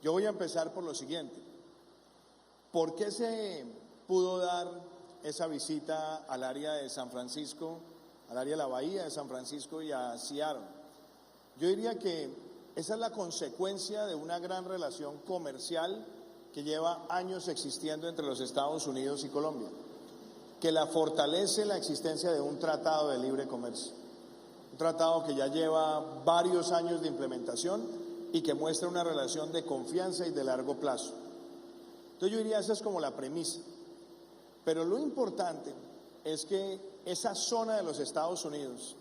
Yo voy a empezar por lo siguiente. ¿Por qué se pudo dar esa visita al área de San Francisco, al área de la Bahía de San Francisco y a Seattle? Yo diría que esa es la consecuencia de una gran relación comercial que lleva años existiendo entre los Estados Unidos y Colombia, que la fortalece la existencia de un tratado de libre comercio, un tratado que ya lleva varios años de implementación y que muestra una relación de confianza y de largo plazo. Entonces yo diría, esa es como la premisa, pero lo importante es que esa zona de los Estados Unidos,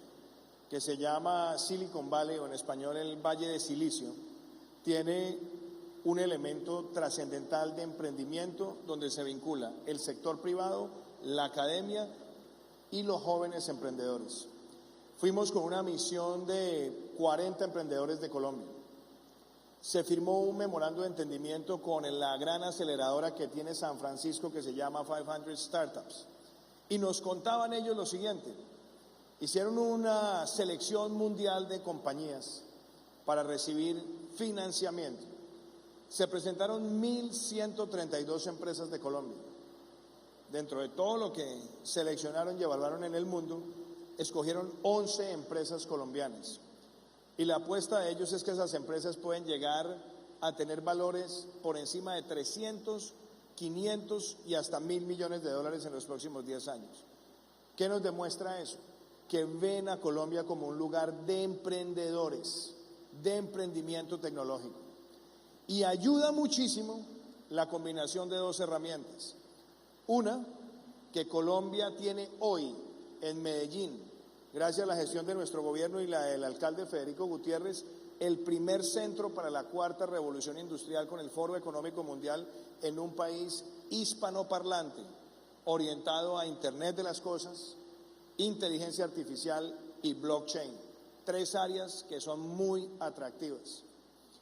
que se llama Silicon Valley o en español el Valle de Silicio, tiene un elemento trascendental de emprendimiento donde se vincula el sector privado, la academia y los jóvenes emprendedores. Fuimos con una misión de 40 emprendedores de Colombia. Se firmó un memorando de entendimiento con la gran aceleradora que tiene San Francisco que se llama 500 Startups. Y nos contaban ellos lo siguiente: hicieron una selección mundial de compañías para recibir financiamiento. Se presentaron 1.132 empresas de Colombia. Dentro de todo lo que seleccionaron y evaluaron en el mundo, escogieron 11 empresas colombianas. Y la apuesta de ellos es que esas empresas pueden llegar a tener valores por encima de 300, 500 y hasta 1.000 millones de dólares en los próximos 10 años. ¿Qué nos demuestra eso? Que ven a Colombia como un lugar de emprendedores, de emprendimiento tecnológico. Y ayuda muchísimo la combinación de dos herramientas. Una, que Colombia tiene hoy en Medellín, gracias a la gestión de nuestro gobierno y la del alcalde Federico Gutiérrez, el primer centro para la cuarta revolución industrial con el Foro Económico Mundial en un país hispanoparlante, orientado a Internet de las Cosas, inteligencia artificial y blockchain. 3 áreas que son muy atractivas.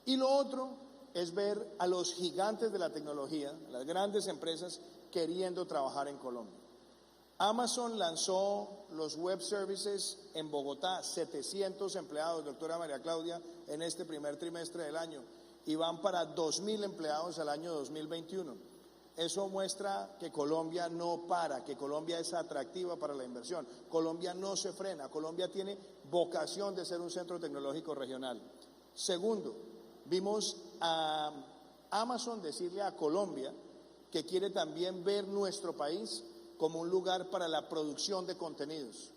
Y lo otro es ver a los gigantes de la tecnología, las grandes empresas, queriendo trabajar en Colombia. Amazon lanzó los web services en Bogotá, 700 empleados, doctora María Claudia, en este primer trimestre del año, y van para 2.000 empleados al año 2021. Eso muestra que Colombia no para, que Colombia es atractiva para la inversión. Colombia no se frena, Colombia tiene vocación de ser un centro tecnológico regional. Segundo, vimos a Amazon decirle a Colombia que quiere también ver nuestro país como un lugar para la producción de contenidos.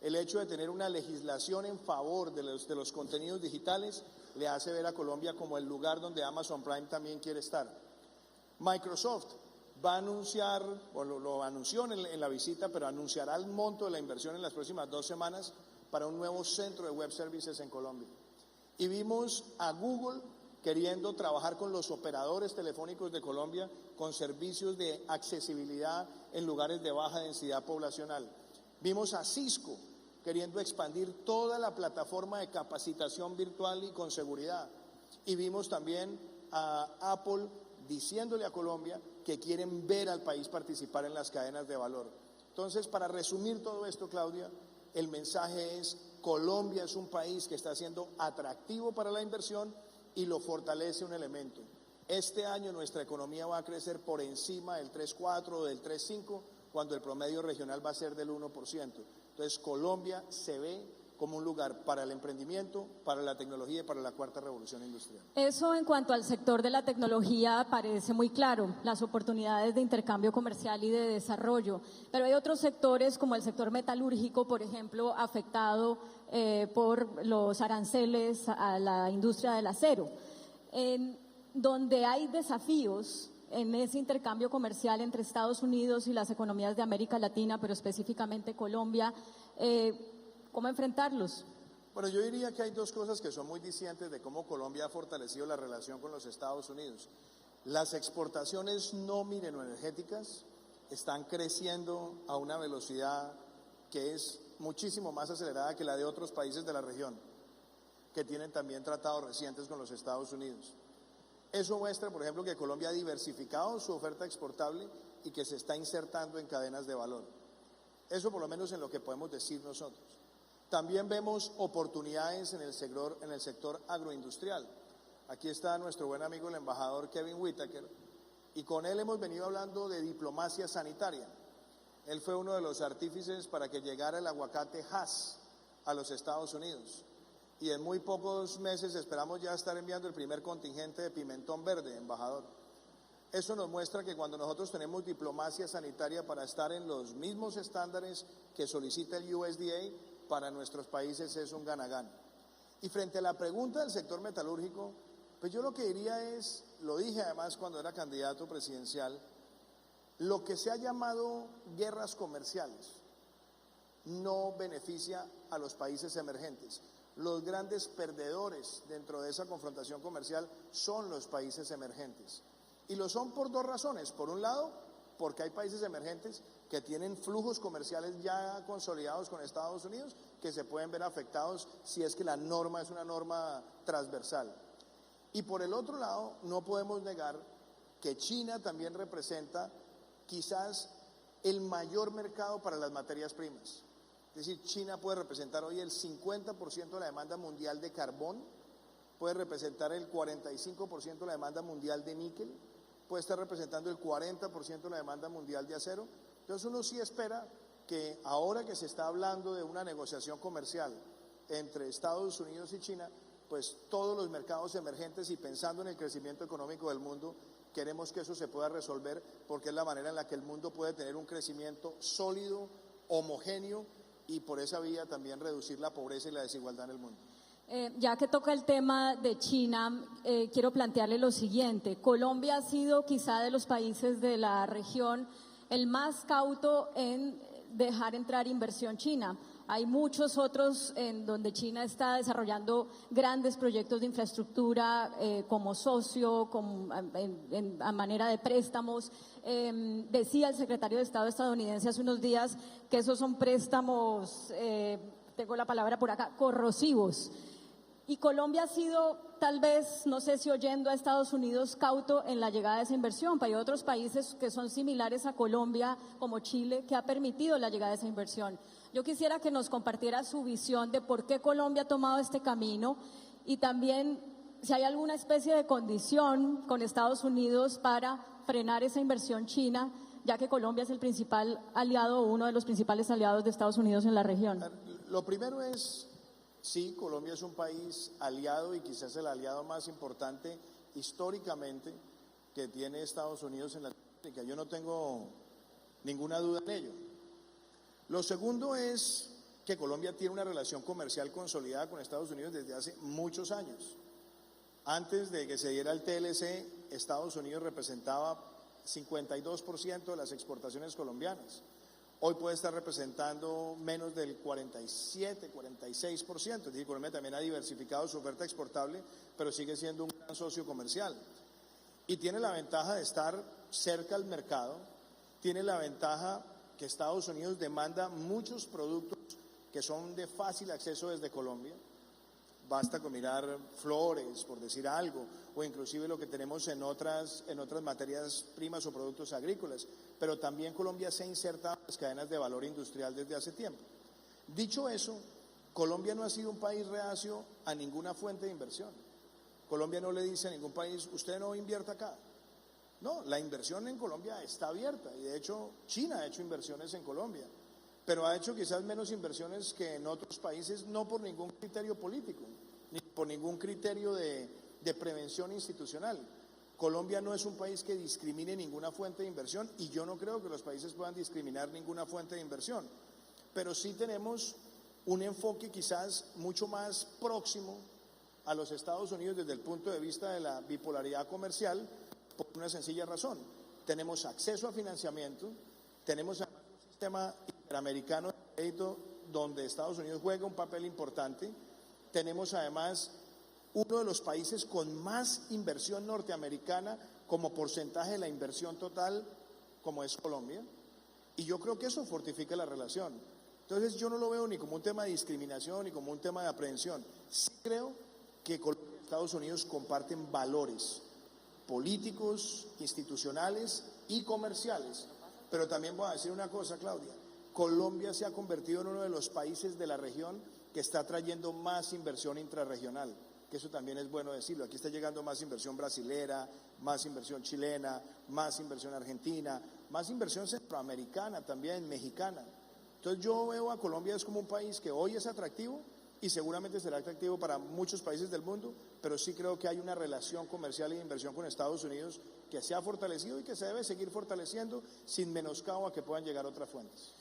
El hecho de tener una legislación en favor de los contenidos digitales le hace ver a Colombia como el lugar donde Amazon Prime también quiere estar. Microsoft va a anunciar, o lo anunció en la visita, pero anunciará el monto de la inversión en las próximas 2 semanas para un nuevo centro de web services en Colombia. Y vimos a Google queriendo trabajar con los operadores telefónicos de Colombia con servicios de accesibilidad en lugares de baja densidad poblacional. Vimos a Cisco queriendo expandir toda la plataforma de capacitación virtual y con seguridad. Y vimos también a Apple diciéndole a Colombia que quieren ver al país participar en las cadenas de valor. Entonces, para resumir todo esto, Claudia, el mensaje es: Colombia es un país que está siendo atractivo para la inversión y lo fortalece un elemento. Este año nuestra economía va a crecer por encima del 3,4 o del 3,5, cuando el promedio regional va a ser del 1%. Entonces, Colombia se ve como un lugar para el emprendimiento, para la tecnología y para la cuarta revolución industrial. Eso en cuanto al sector de la tecnología parece muy claro, las oportunidades de intercambio comercial y de desarrollo, pero hay otros sectores como el sector metalúrgico, por ejemplo, afectado por los aranceles a la industria del acero, donde hay desafíos en ese intercambio comercial entre Estados Unidos y las economías de América Latina, pero específicamente Colombia. ¿Cómo enfrentarlos? Bueno, yo diría que hay 2 cosas que son muy distintas de cómo Colombia ha fortalecido la relación con los Estados Unidos. Las exportaciones no minero-energéticas están creciendo a una velocidad que es muchísimo más acelerada que la de otros países de la región, que tienen también tratados recientes con los Estados Unidos. Eso muestra, por ejemplo, que Colombia ha diversificado su oferta exportable y que se está insertando en cadenas de valor. Eso por lo menos en lo que podemos decir nosotros. También vemos oportunidades en el sector agroindustrial. Aquí está nuestro buen amigo el embajador Kevin Whitaker, y con él hemos venido hablando de diplomacia sanitaria. Él fue uno de los artífices para que llegara el aguacate Hass a los Estados Unidos. Y en muy pocos meses esperamos ya estar enviando el primer contingente de pimentón verde, embajador. Eso nos muestra que cuando nosotros tenemos diplomacia sanitaria para estar en los mismos estándares que solicita el USDA, para nuestros países es un gana-gana. Y frente a la pregunta del sector metalúrgico, pues yo lo que diría es, lo dije además cuando era candidato presidencial, lo que se ha llamado guerras comerciales no beneficia a los países emergentes. Los grandes perdedores dentro de esa confrontación comercial son los países emergentes. Y lo son por dos razones. Por un lado, porque hay países emergentes que tienen flujos comerciales ya consolidados con Estados Unidos que se pueden ver afectados si es que la norma es una norma transversal. Y por el otro lado, no podemos negar que China también representa quizás el mayor mercado para las materias primas. Es decir, China puede representar hoy el 50% de la demanda mundial de carbón, puede representar el 45% de la demanda mundial de níquel, puede estar representando el 40% de la demanda mundial de acero. Entonces uno sí espera que ahora que se está hablando de una negociación comercial entre Estados Unidos y China, pues todos los mercados emergentes, y pensando en el crecimiento económico del mundo, queremos que eso se pueda resolver, porque es la manera en la que el mundo puede tener un crecimiento sólido, homogéneo, y por esa vía también reducir la pobreza y la desigualdad en el mundo. Ya que toca el tema de China, quiero plantearle lo siguiente. Colombia ha sido quizá de los países de la región el más cauto en dejar entrar inversión china. Hay muchos otros en donde China está desarrollando grandes proyectos de infraestructura como socio, a manera de préstamos. Decía el secretario de Estado estadounidense hace unos días que esos son préstamos, tengo la palabra por acá, corrosivos. Y Colombia ha sido, tal vez, no sé si oyendo a Estados Unidos, cauto en la llegada de esa inversión. Pero hay otros países que son similares a Colombia, como Chile, que ha permitido la llegada de esa inversión. Yo quisiera que nos compartiera su visión de por qué Colombia ha tomado este camino, y también si hay alguna especie de condición con Estados Unidos para frenar esa inversión china, ya que Colombia es el principal aliado, o uno de los principales aliados de Estados Unidos en la región. Lo primero es, sí, Colombia es un país aliado, y quizás el aliado más importante históricamente que tiene Estados Unidos en Latinoamérica. Yo no tengo ninguna duda en ello. Lo segundo es que Colombia tiene una relación comercial consolidada con Estados Unidos desde hace muchos años. Antes de que se diera el TLC, Estados Unidos representaba 52% de las exportaciones colombianas. Hoy puede estar representando menos del 47, 46%. Es decir, Colombia también ha diversificado su oferta exportable, pero sigue siendo un gran socio comercial. Y tiene la ventaja de estar cerca al mercado, tiene la ventaja que Estados Unidos demanda muchos productos que son de fácil acceso desde Colombia. Basta con mirar flores, por decir algo, o inclusive lo que tenemos en otras materias primas o productos agrícolas. Pero también Colombia se ha insertado en las cadenas de valor industrial desde hace tiempo. Dicho eso, Colombia no ha sido un país reacio a ninguna fuente de inversión. Colombia no le dice a ningún país, usted no invierta acá. No, la inversión en Colombia está abierta, y de hecho China ha hecho inversiones en Colombia, pero ha hecho quizás menos inversiones que en otros países, no por ningún criterio político, ni por ningún criterio de prevención institucional. Colombia no es un país que discrimine ninguna fuente de inversión, y yo no creo que los países puedan discriminar ninguna fuente de inversión, pero sí tenemos un enfoque quizás mucho más próximo a los Estados Unidos desde el punto de vista de la bipolaridad comercial, por una sencilla razón. Tenemos acceso a financiamiento, tenemos un sistema interamericano de crédito donde Estados Unidos juega un papel importante, tenemos además uno de los países con más inversión norteamericana como porcentaje de la inversión total, como es Colombia, y yo creo que eso fortifica la relación. Entonces yo no lo veo ni como un tema de discriminación ni como un tema de aprehensión. Sí creo que Colombia y Estados Unidos comparten valores políticos, institucionales y comerciales. Pero también voy a decir una cosa, Claudia, Colombia se ha convertido en uno de los países de la región que está trayendo más inversión intrarregional. que eso también es bueno decirlo. Aquí está llegando más inversión brasilera, más inversión chilena, más inversión argentina, más inversión centroamericana también, mexicana. Entonces yo veo a Colombia es como un país que hoy es atractivo y seguramente será atractivo para muchos países del mundo, pero sí creo que hay una relación comercial y de inversión con Estados Unidos que se ha fortalecido y que se debe seguir fortaleciendo sin menoscabo a que puedan llegar otras fuentes.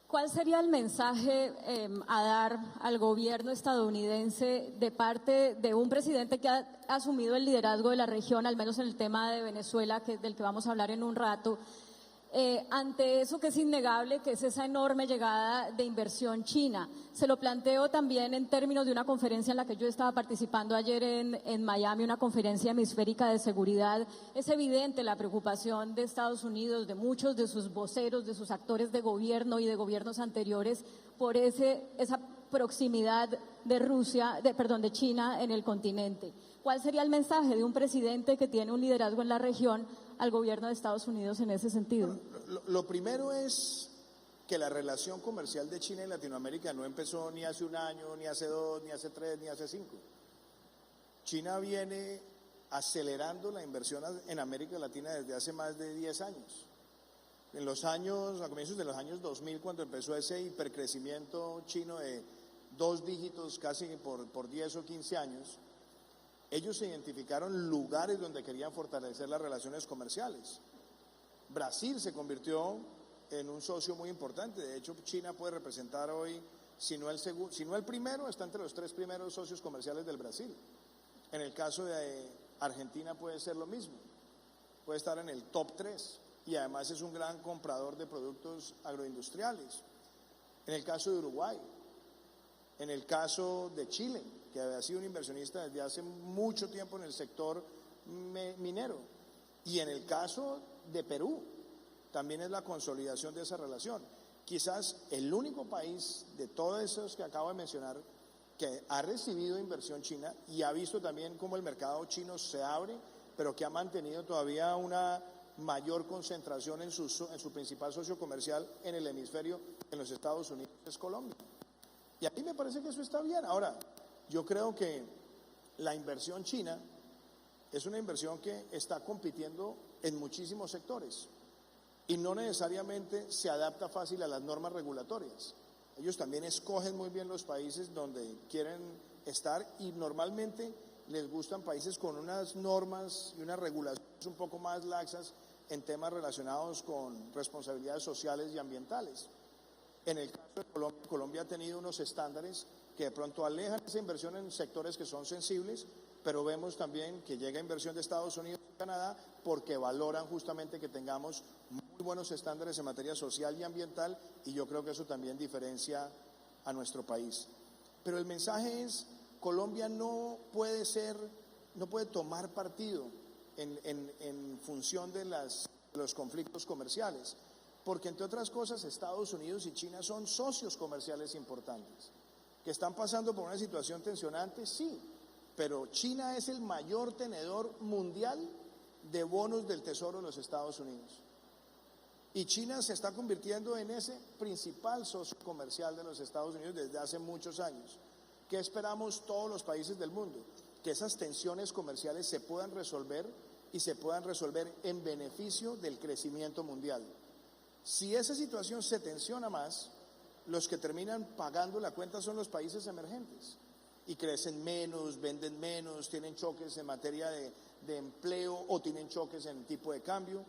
¿Cuál sería el mensaje a dar al gobierno estadounidense de parte de un presidente que ha asumido el liderazgo de la región, al menos en el tema de Venezuela, del que vamos a hablar en un rato, ante eso que es innegable, que es esa enorme llegada de inversión china? Se lo planteo también en términos de una conferencia en la que yo estaba participando ayer en Miami, una conferencia hemisférica de seguridad. Es evidente la preocupación de Estados Unidos, de muchos de sus voceros, de sus actores de gobierno y de gobiernos anteriores por esa proximidad de China en el continente. ¿Cuál sería el mensaje de un presidente que tiene un liderazgo en la región al gobierno de Estados Unidos en ese sentido? Lo primero es que la relación comercial de China y Latinoamérica no empezó ni hace un año, ni hace 2, ni hace 3, ni hace 5. China viene acelerando la inversión en América Latina desde hace más de 10 años. A comienzos de los años 2000, cuando empezó ese hipercrecimiento chino de 2 dígitos casi por 10 o 15 años, ellos se identificaron lugares donde querían fortalecer las relaciones comerciales. Brasil se convirtió en un socio muy importante. De hecho, China puede representar hoy, si no el primero, está entre los 3 primeros socios comerciales del Brasil. En el caso de Argentina puede ser lo mismo, puede estar en el top 3 y además es un gran comprador de productos agroindustriales. En el caso de Uruguay, en el caso de Chile, que había sido un inversionista desde hace mucho tiempo en el sector minero, y en el caso de Perú, también es la consolidación de esa relación. Quizás el único país de todos esos que acabo de mencionar que ha recibido inversión china y ha visto también cómo el mercado chino se abre, pero que ha mantenido todavía una mayor concentración en su principal socio comercial en el hemisferio, en los Estados Unidos, es Colombia. Y a mí me parece que eso está bien. Ahora, yo creo que la inversión china es una inversión que está compitiendo en muchísimos sectores y no necesariamente se adapta fácil a las normas regulatorias. Ellos también escogen muy bien los países donde quieren estar y normalmente les gustan países con unas normas y unas regulaciones un poco más laxas en temas relacionados con responsabilidades sociales y ambientales. En el caso de Colombia, Colombia ha tenido unos estándares que de pronto alejan esa inversión en sectores que son sensibles, pero vemos también que llega inversión de Estados Unidos y Canadá porque valoran justamente que tengamos muy buenos estándares en materia social y ambiental, y yo creo que eso también diferencia a nuestro país. Pero el mensaje es, Colombia no puede tomar partido en función de los conflictos comerciales, porque entre otras cosas Estados Unidos y China son socios comerciales importantes, que están pasando por una situación tensionante, sí, pero China es el mayor tenedor mundial de bonos del Tesoro de los Estados Unidos. Y China se está convirtiendo en ese principal socio comercial de los Estados Unidos desde hace muchos años. ¿Qué esperamos todos los países del mundo? Que esas tensiones comerciales se puedan resolver y se puedan resolver en beneficio del crecimiento mundial. Si esa situación se tensiona más, los que terminan pagando la cuenta son los países emergentes y crecen menos, venden menos, tienen choques en materia de empleo o tienen choques en tipo de cambio.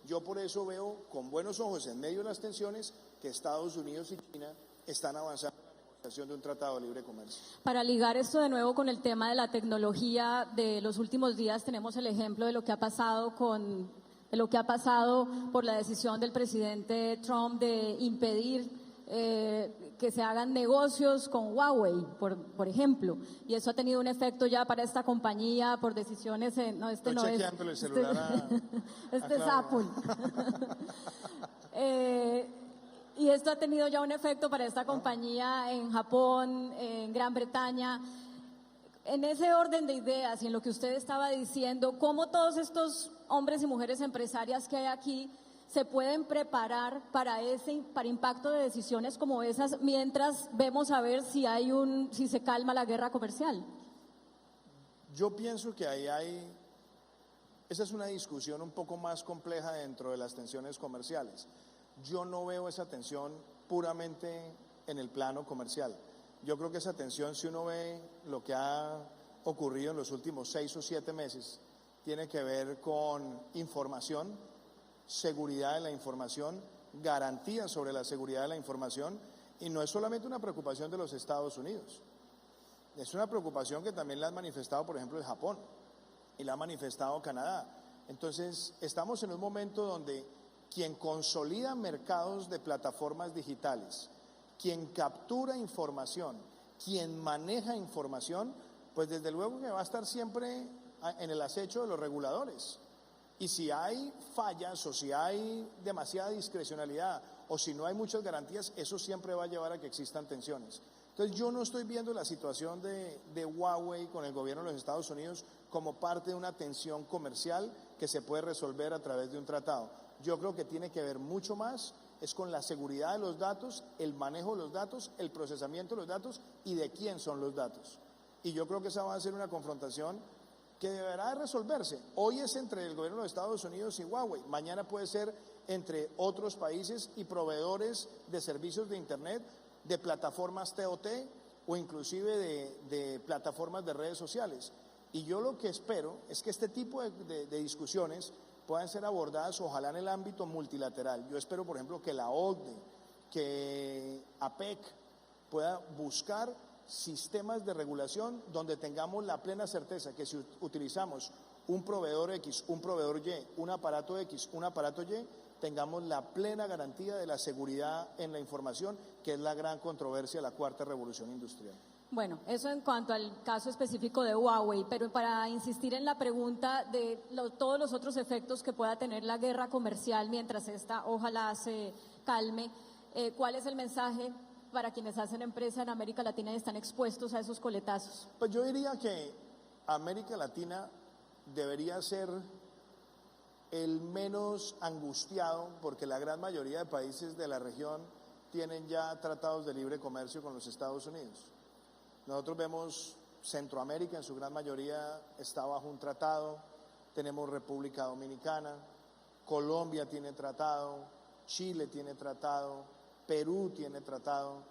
Yo por eso veo con buenos ojos en medio de las tensiones que Estados Unidos y China están avanzando en la negociación de un tratado de libre comercio. Para ligar esto de nuevo con el tema de la tecnología de los últimos días, tenemos el ejemplo de lo que ha pasado por la decisión del presidente Trump de impedir que se hagan negocios con Huawei, por ejemplo, y eso ha tenido un efecto ya para esta compañía por decisiones Estoy chequeando el celular este es Apple. Y esto ha tenido ya un efecto para esta compañía en Japón, en Gran Bretaña. En ese orden de ideas y en lo que usted estaba diciendo, ¿cómo todos estos hombres y mujeres empresarias que hay aquí se pueden preparar para impacto de decisiones como esas mientras vemos a ver si se calma la guerra comercial? Yo pienso que esa es una discusión un poco más compleja dentro de las tensiones comerciales. Yo no veo esa tensión puramente en el plano comercial. Yo creo que esa tensión, si uno ve lo que ha ocurrido en los últimos 6 o 7 meses, tiene que ver con información, seguridad de la información, garantías sobre la seguridad de la información, y no es solamente una preocupación de los Estados Unidos, es una preocupación que también la han manifestado, por ejemplo, el Japón, y la ha manifestado Canadá. Entonces, estamos en un momento donde quien consolida mercados de plataformas digitales, quien captura información, quien maneja información, pues desde luego que va a estar siempre en el acecho de los reguladores. Y si hay fallas o si hay demasiada discrecionalidad o si no hay muchas garantías, eso siempre va a llevar a que existan tensiones. Entonces yo no estoy viendo la situación de Huawei con el gobierno de los Estados Unidos como parte de una tensión comercial que se puede resolver a través de un tratado. Yo creo que tiene que ver mucho más es con la seguridad de los datos, el manejo de los datos, el procesamiento de los datos y de quién son los datos. Y yo creo que esa va a ser una confrontación que deberá resolverse. Hoy es entre el gobierno de los Estados Unidos y Huawei, mañana puede ser entre otros países y proveedores de servicios de Internet, de plataformas TOT o inclusive de plataformas de redes sociales. Y yo lo que espero es que este tipo de discusiones puedan ser abordadas ojalá en el ámbito multilateral. Yo espero, por ejemplo, que la OCDE, que APEC pueda buscar sistemas de regulación donde tengamos la plena certeza que si utilizamos un proveedor X, un proveedor Y, un aparato X, un aparato Y, tengamos la plena garantía de la seguridad en la información, que es la gran controversia de la cuarta revolución industrial. Bueno, eso en cuanto al caso específico de Huawei, pero para insistir en la pregunta de todos los otros efectos que pueda tener la guerra comercial mientras esta ojalá se calme, ¿cuál es el mensaje para quienes hacen empresa en América Latina y están expuestos a esos coletazos? Pues yo diría que América Latina debería ser el menos angustiado, porque la gran mayoría de países de la región tienen ya tratados de libre comercio con los Estados Unidos. Nosotros vemos Centroamérica en su gran mayoría está bajo un tratado, tenemos República Dominicana, Colombia tiene tratado, Chile tiene tratado, Perú tiene tratado,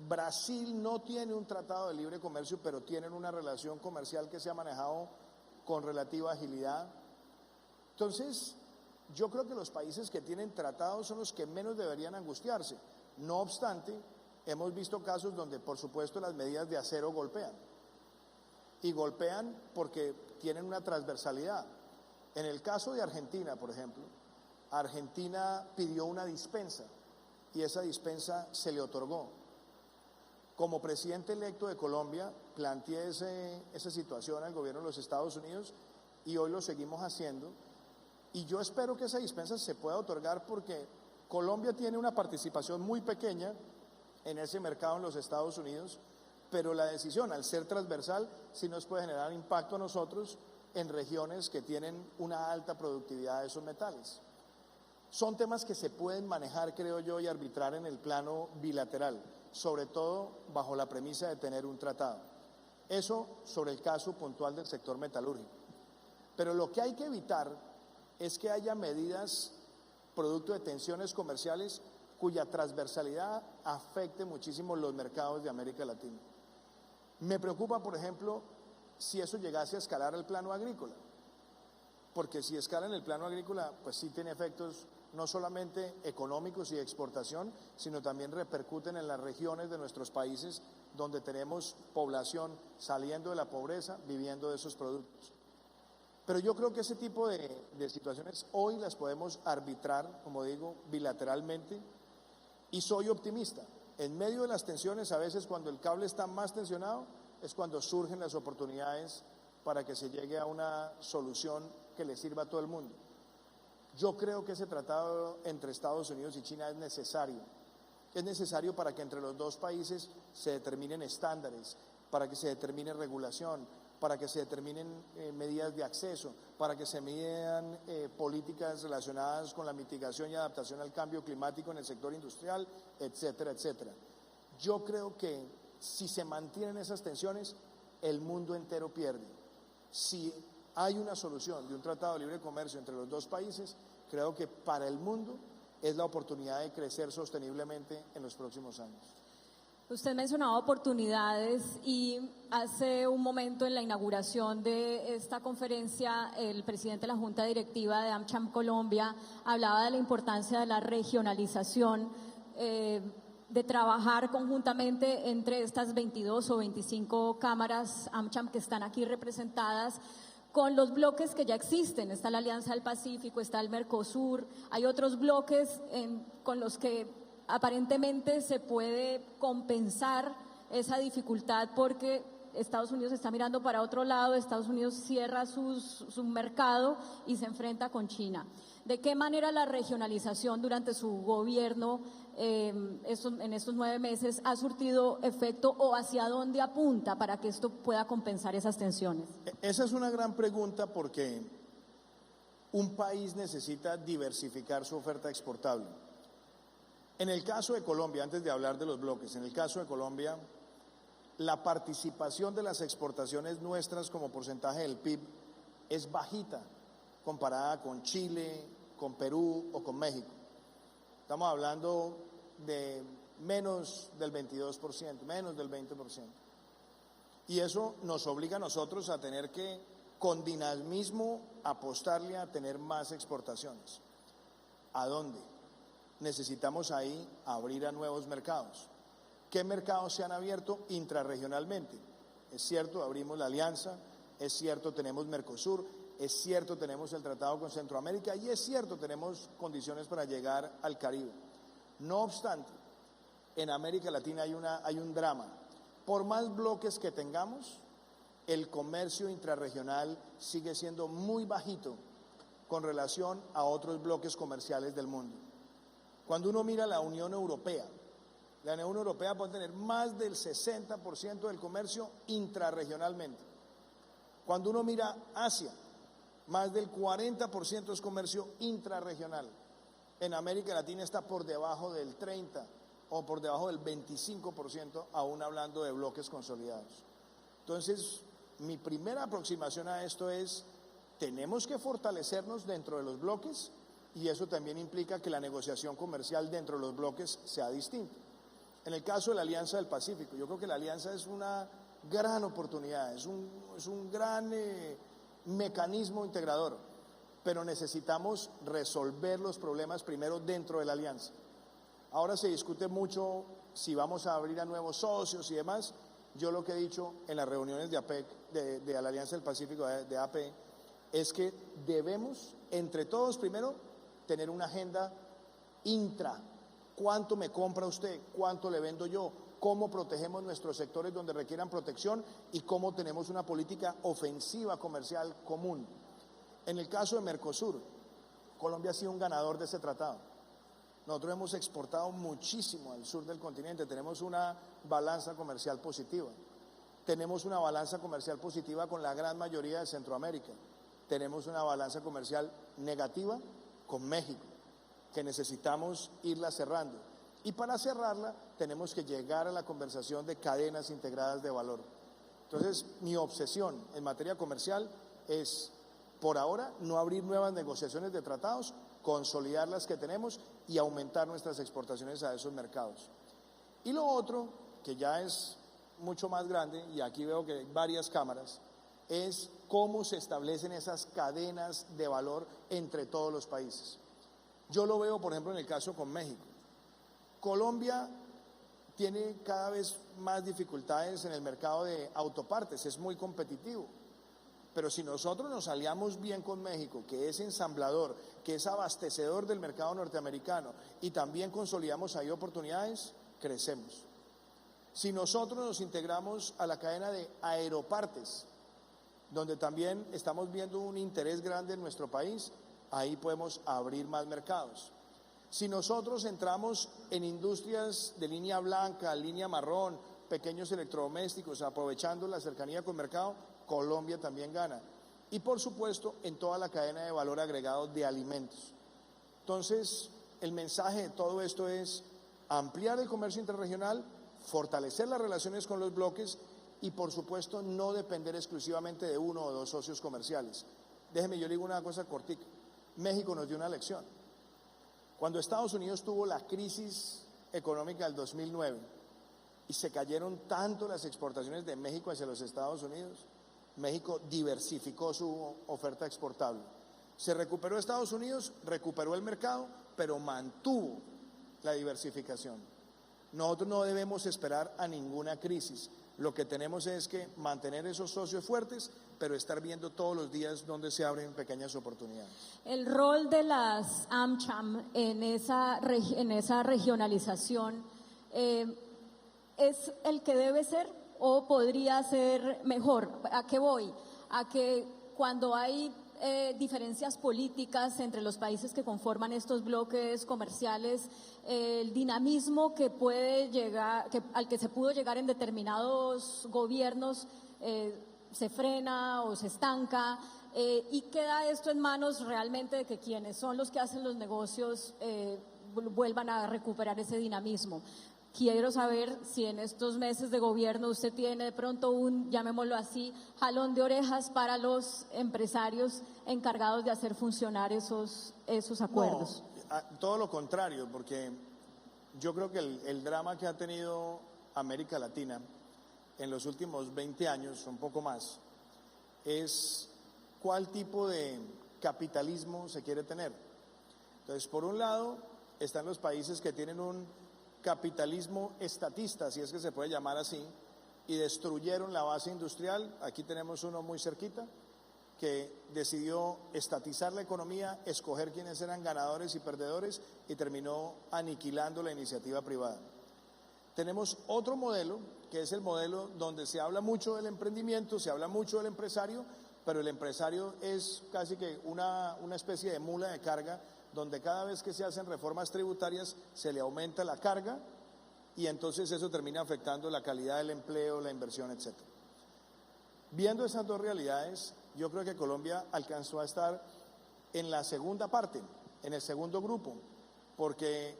Brasil no tiene un tratado de libre comercio, pero tienen una relación comercial que se ha manejado con relativa agilidad. Entonces, yo creo que los países que tienen tratados son los que menos deberían angustiarse. No obstante, hemos visto casos donde, por supuesto, las medidas de acero golpean. Y golpean porque tienen una transversalidad. En el caso de Argentina, por ejemplo, Argentina pidió una dispensa y esa dispensa se le otorgó. Como presidente electo de Colombia, planteé esa situación al gobierno de los Estados Unidos y hoy lo seguimos haciendo. Y yo espero que esa dispensa se pueda otorgar porque Colombia tiene una participación muy pequeña en ese mercado en los Estados Unidos, pero la decisión, al ser transversal, sí nos puede generar impacto a nosotros en regiones que tienen una alta productividad de esos metales. Son temas que se pueden manejar, creo yo, y arbitrar en el plano bilateral, sobre todo bajo la premisa de tener un tratado. Eso sobre el caso puntual del sector metalúrgico. Pero lo que hay que evitar es que haya medidas producto de tensiones comerciales cuya transversalidad afecte muchísimo los mercados de América Latina. Me preocupa, por ejemplo, si eso llegase a escalar el plano agrícola, porque si escala en el plano agrícola, pues sí tiene efectos no solamente económicos y de exportación, sino también repercuten en las regiones de nuestros países donde tenemos población saliendo de la pobreza, viviendo de esos productos. Pero yo creo que ese tipo de situaciones hoy las podemos arbitrar, como digo, bilateralmente, y soy optimista. En medio de las tensiones, a veces cuando el cable está más tensionado, es cuando surgen las oportunidades para que se llegue a una solución que le sirva a todo el mundo. Yo creo que ese tratado entre Estados Unidos y China es necesario. Es necesario para que entre los dos países se determinen estándares, para que se determine regulación, para que se determinen medidas de acceso, para que se midan políticas relacionadas con la mitigación y adaptación al cambio climático en el sector industrial, etcétera, etcétera. Yo creo que si se mantienen esas tensiones, el mundo entero pierde. Si hay una solución de un tratado de libre comercio entre los dos países, creo que para el mundo es la oportunidad de crecer sosteniblemente en los próximos años. Usted mencionaba oportunidades y hace un momento en la inauguración de esta conferencia el presidente de la Junta Directiva de AmCham Colombia hablaba de la importancia de la regionalización, de trabajar conjuntamente entre estas 22 o 25 cámaras AmCham que están aquí representadas con los bloques que ya existen. Está la Alianza del Pacífico, está el Mercosur, hay otros bloques con los que aparentemente se puede compensar esa dificultad porque Estados Unidos está mirando para otro lado, Estados Unidos cierra su mercado y se enfrenta con China. ¿De qué manera la regionalización durante su gobierno en estos 9 meses ha surtido efecto o hacia dónde apunta para que esto pueda compensar esas tensiones? Esa es una gran pregunta porque un país necesita diversificar su oferta exportable. En el caso de Colombia, antes de hablar de los bloques, en el caso de Colombia, la participación de las exportaciones nuestras como porcentaje del PIB es bajita comparada con Chile, con Perú o con México. Estamos hablando de menos del 22%, menos del 20%. Y eso nos obliga a nosotros a tener que, con dinamismo, apostarle a tener más exportaciones. ¿A dónde? Necesitamos ahí abrir a nuevos mercados. ¿Qué mercados se han abierto intrarregionalmente? Es cierto, abrimos la alianza, es cierto, tenemos Mercosur, es cierto, tenemos el tratado con Centroamérica y es cierto, tenemos condiciones para llegar al Caribe. No obstante, en América Latina hay un drama. Por más bloques que tengamos, el comercio intrarregional sigue siendo muy bajito con relación a otros bloques comerciales del mundo. Cuando uno mira la Unión Europea puede tener más del 60% del comercio intrarregionalmente. Cuando uno mira Asia, más del 40% es comercio intrarregional. En América Latina está por debajo del 30% o por debajo del 25%, aún hablando de bloques consolidados. Entonces, mi primera aproximación a esto es, tenemos que fortalecernos dentro de los bloques y eso también implica que la negociación comercial dentro de los bloques sea distinta. En el caso de la Alianza del Pacífico, yo creo que la alianza es una gran oportunidad, es un gran mecanismo integrador, pero necesitamos resolver los problemas primero dentro de la alianza. Ahora se discute mucho si vamos a abrir a nuevos socios y demás. Yo lo que he dicho en las reuniones de APEC, de la Alianza del Pacífico de AP, es que debemos, entre todos primero, tener una agenda intra. ¿Cuánto me compra usted? ¿Cuánto le vendo yo? ¿Cómo protegemos nuestros sectores donde requieran protección? Y cómo tenemos una política ofensiva comercial común. En el caso de Mercosur, Colombia ha sido un ganador de ese tratado. Nosotros hemos exportado muchísimo al sur del continente, tenemos una balanza comercial positiva. Tenemos una balanza comercial positiva con la gran mayoría de Centroamérica. Tenemos una balanza comercial negativa con México, que necesitamos irla cerrando. Y para cerrarla tenemos que llegar a la conversación de cadenas integradas de valor. Entonces, mi obsesión en materia comercial es, por ahora, no abrir nuevas negociaciones de tratados, consolidar las que tenemos y aumentar nuestras exportaciones a esos mercados. Y lo otro, que ya es mucho más grande, y aquí veo que hay varias cámaras, es cómo se establecen esas cadenas de valor entre todos los países. Yo lo veo, por ejemplo, en el caso con México. Colombia tiene cada vez más dificultades en el mercado de autopartes, es muy competitivo. Pero si nosotros nos aliamos bien con México, que es ensamblador, que es abastecedor del mercado norteamericano, y también consolidamos ahí oportunidades, crecemos. Si nosotros nos integramos a la cadena de aeropartes, donde también estamos viendo un interés grande en nuestro país, ahí podemos abrir más mercados. Si nosotros entramos en industrias de línea blanca, línea marrón, pequeños electrodomésticos, aprovechando la cercanía con el mercado, Colombia también gana. Y por supuesto, en toda la cadena de valor agregado de alimentos. Entonces, el mensaje de todo esto es ampliar el comercio interregional, fortalecer las relaciones con los bloques y por supuesto no depender exclusivamente de uno o dos socios comerciales. Déjeme, yo le digo una cosa cortica. México nos dio una lección. Cuando Estados Unidos tuvo la crisis económica del 2009 y se cayeron tanto las exportaciones de México hacia los Estados Unidos, México diversificó su oferta exportable. Se recuperó Estados Unidos, recuperó el mercado, pero mantuvo la diversificación. Nosotros no debemos esperar a ninguna crisis. Lo que tenemos es que mantener esos socios fuertes, pero estar viendo todos los días dónde se abren pequeñas oportunidades. El rol de las AmCham en esa regionalización es el que debe ser o podría ser mejor. ¿A qué voy? A que cuando hay diferencias políticas entre los países que conforman estos bloques comerciales, el dinamismo que puede llegar, al que se pudo llegar en determinados gobiernos se frena o se estanca, y queda esto en manos realmente de que quienes son los que hacen los negocios vuelvan a recuperar ese dinamismo. Quiero saber si en estos meses de gobierno usted tiene de pronto un, llamémoslo así, jalón de orejas para los empresarios encargados de hacer funcionar esos acuerdos. No, todo lo contrario, porque yo creo que el drama que ha tenido América Latina en los últimos 20 años, un poco más, es cuál tipo de capitalismo se quiere tener. Entonces, por un lado, están los países que tienen un capitalismo estatista, si es que se puede llamar así, y destruyeron la base industrial. Aquí tenemos uno muy cerquita que decidió estatizar la economía, escoger quiénes eran ganadores y perdedores y terminó aniquilando la iniciativa privada. Tenemos otro modelo, que es el modelo donde se habla mucho del emprendimiento, se habla mucho del empresario, pero el empresario es casi que una especie de mula de carga, donde cada vez que se hacen reformas tributarias se le aumenta la carga y entonces eso termina afectando la calidad del empleo, la inversión, etc. Viendo esas dos realidades, yo creo que Colombia alcanzó a estar en la segunda parte, en el segundo grupo, porque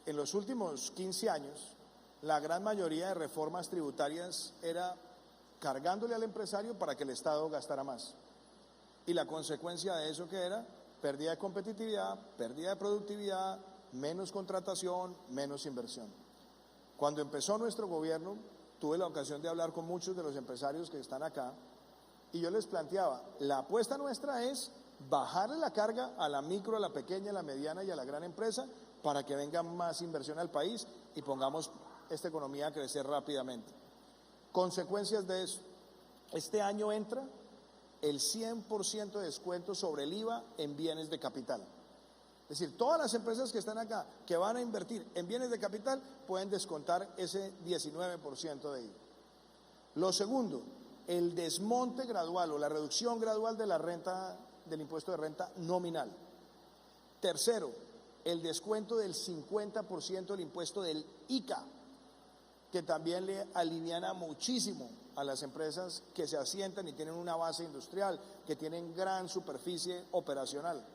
en los últimos 15 años la gran mayoría de reformas tributarias era cargándole al empresario para que el Estado gastara más. Y la consecuencia de eso, ¿qué era? Pérdida de competitividad, pérdida de productividad, menos contratación, menos inversión. Cuando empezó nuestro gobierno, tuve la ocasión de hablar con muchos de los empresarios que están acá y yo les planteaba, la apuesta nuestra es bajarle la carga a la micro, a la pequeña, a la mediana y a la gran empresa para que venga más inversión al país y pongamos esta economía a crecer rápidamente. Consecuencias de eso, este año entra el 100% de descuento sobre el IVA en bienes de capital. Es decir, todas las empresas que están acá, que van a invertir en bienes de capital, pueden descontar ese 19% de IVA. Lo segundo, el desmonte gradual o la reducción gradual de la renta, del impuesto de renta nominal. Tercero, el descuento del 50% del impuesto del ICA, que también le aliviana muchísimo a las empresas que se asientan y tienen una base industrial, que tienen gran superficie operacional.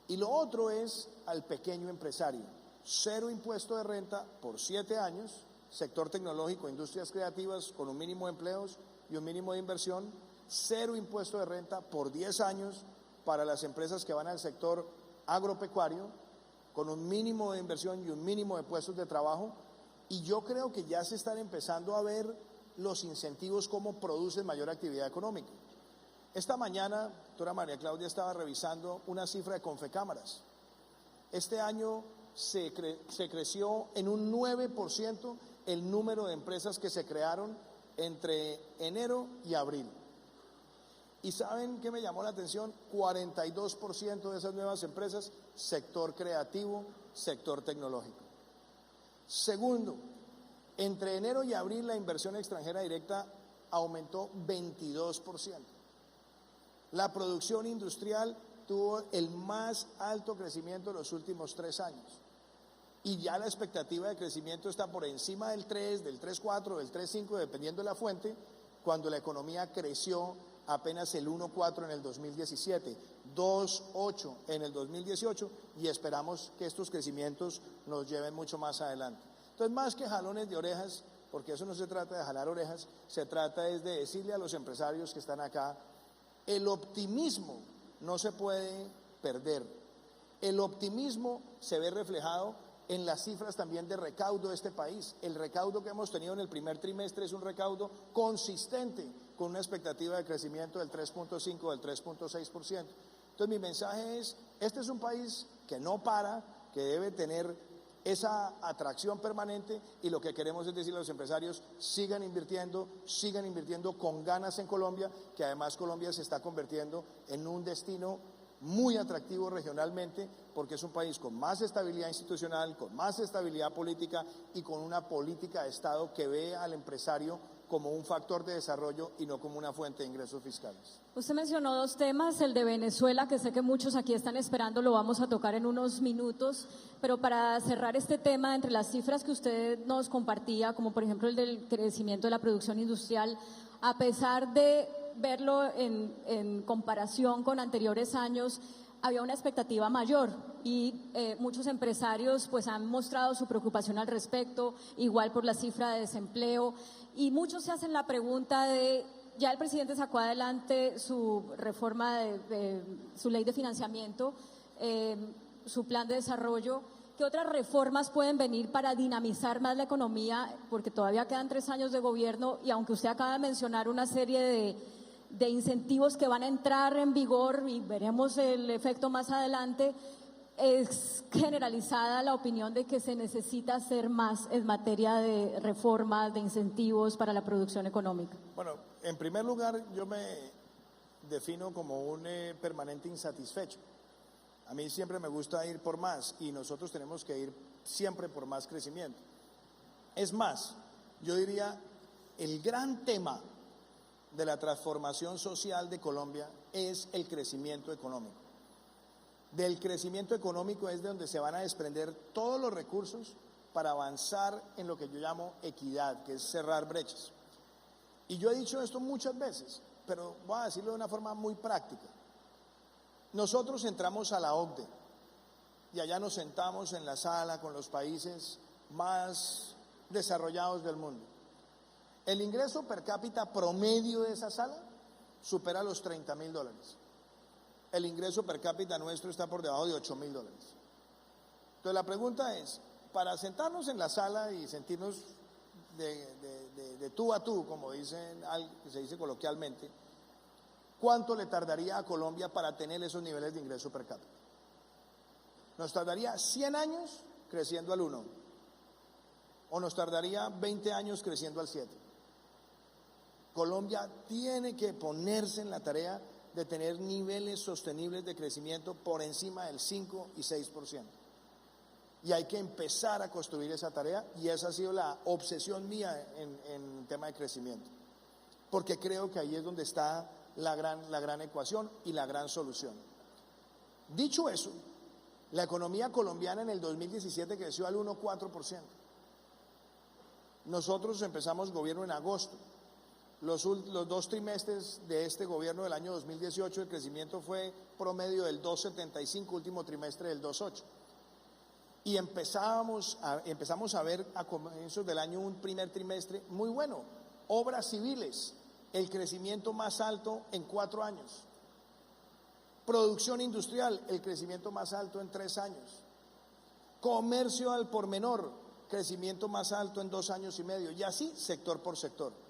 Y lo otro es al pequeño empresario, 0 impuesto de renta por 7 años, sector tecnológico, industrias creativas con un mínimo de empleos y un mínimo de inversión, 0 impuesto de renta por 10 años para las empresas que van al sector agropecuario, con un mínimo de inversión y un mínimo de puestos de trabajo. Y yo creo que ya se están empezando a ver los incentivos, cómo producen mayor actividad económica. Esta mañana, doctora María Claudia estaba revisando una cifra de Confecámaras. Este año se creció en un 9% el número de empresas que se crearon entre enero y abril. ¿Y saben qué me llamó la atención? 42% de esas nuevas empresas, sector creativo, sector tecnológico. Segundo, entre enero y abril la inversión extranjera directa aumentó 22%. La producción industrial tuvo el más alto crecimiento de los últimos 3 años. Y ya la expectativa de crecimiento está por encima del 3, del 3,4, del 3,5, dependiendo de la fuente, cuando la economía creció apenas el 1,4 en el 2017, 2,8 en el 2018 y esperamos que estos crecimientos nos lleven mucho más adelante. Entonces, más que jalones de orejas, porque eso no se trata de jalar orejas, se trata es de decirle a los empresarios que están acá, el optimismo no se puede perder. El optimismo se ve reflejado en las cifras también de recaudo de este país. El recaudo que hemos tenido en el primer trimestre es un recaudo consistente, con una expectativa de crecimiento del 3.5, del 3.6%. Entonces mi mensaje es, este es un país que no para, que debe tener esa atracción permanente, y lo que queremos es decirle a los empresarios, sigan invirtiendo con ganas en Colombia, que además Colombia se está convirtiendo en un destino muy atractivo regionalmente, porque es un país con más estabilidad institucional, con más estabilidad política y con una política de Estado que ve al empresario como un factor de desarrollo y no como una fuente de ingresos fiscales. Usted mencionó dos temas, el de Venezuela, que sé que muchos aquí están esperando, lo vamos a tocar en unos minutos, pero para cerrar este tema, entre las cifras que usted nos compartía, como por ejemplo el del crecimiento de la producción industrial, a pesar de verlo en comparación con anteriores años, había una expectativa mayor y muchos empresarios pues han mostrado su preocupación al respecto, igual por la cifra de desempleo, y muchos se hacen la pregunta de, ya el presidente sacó adelante su reforma su ley de financiamiento, su plan de desarrollo. ¿Qué otras reformas pueden venir para dinamizar más la economía? Porque todavía quedan 3 años de gobierno y aunque usted acaba de mencionar una serie de incentivos que van a entrar en vigor y veremos el efecto más adelante, es generalizada la opinión de que se necesita hacer más en materia de reformas, de incentivos para la producción económica. Bueno, en primer lugar, yo me defino como un permanente insatisfecho. A mí siempre me gusta ir por más y nosotros tenemos que ir siempre por más crecimiento. Es más, yo diría, el gran tema de la transformación social de Colombia es el crecimiento económico. Del crecimiento económico es de donde se van a desprender todos los recursos para avanzar en lo que yo llamo equidad, que es cerrar brechas. Y yo he dicho esto muchas veces, pero voy a decirlo de una forma muy práctica. Nosotros entramos a la OCDE y allá nos sentamos en la sala con los países más desarrollados del mundo. El ingreso per cápita promedio de esa sala supera los $30.000. El ingreso per cápita nuestro está por debajo de $8.000. Entonces la pregunta es, para sentarnos en la sala y sentirnos de tú a tú, como se dice coloquialmente, ¿cuánto le tardaría a Colombia para tener esos niveles de ingreso per cápita? ¿Nos tardaría 100 años creciendo al 1? ¿O nos tardaría 20 años creciendo al 7? Colombia tiene que ponerse en la tarea de tener niveles sostenibles de crecimiento por encima del 5 y 6%. Y hay que empezar a construir esa tarea, y esa ha sido la obsesión mía en el tema de crecimiento, porque creo que ahí es donde está la gran ecuación y la gran solución. Dicho eso, la economía colombiana en el 2017 creció al 1,4%. Nosotros empezamos gobierno en agosto. Los 2 trimestres de este gobierno del año 2018 el crecimiento fue promedio del 2,75, último trimestre del 2,8. Y empezamos a ver a comienzos del año un primer trimestre muy bueno. Obras civiles, el crecimiento más alto en 4 años. Producción industrial, el crecimiento más alto en 3 años. Comercio al por menor, crecimiento más alto en 2 años y medio. Y así sector por sector.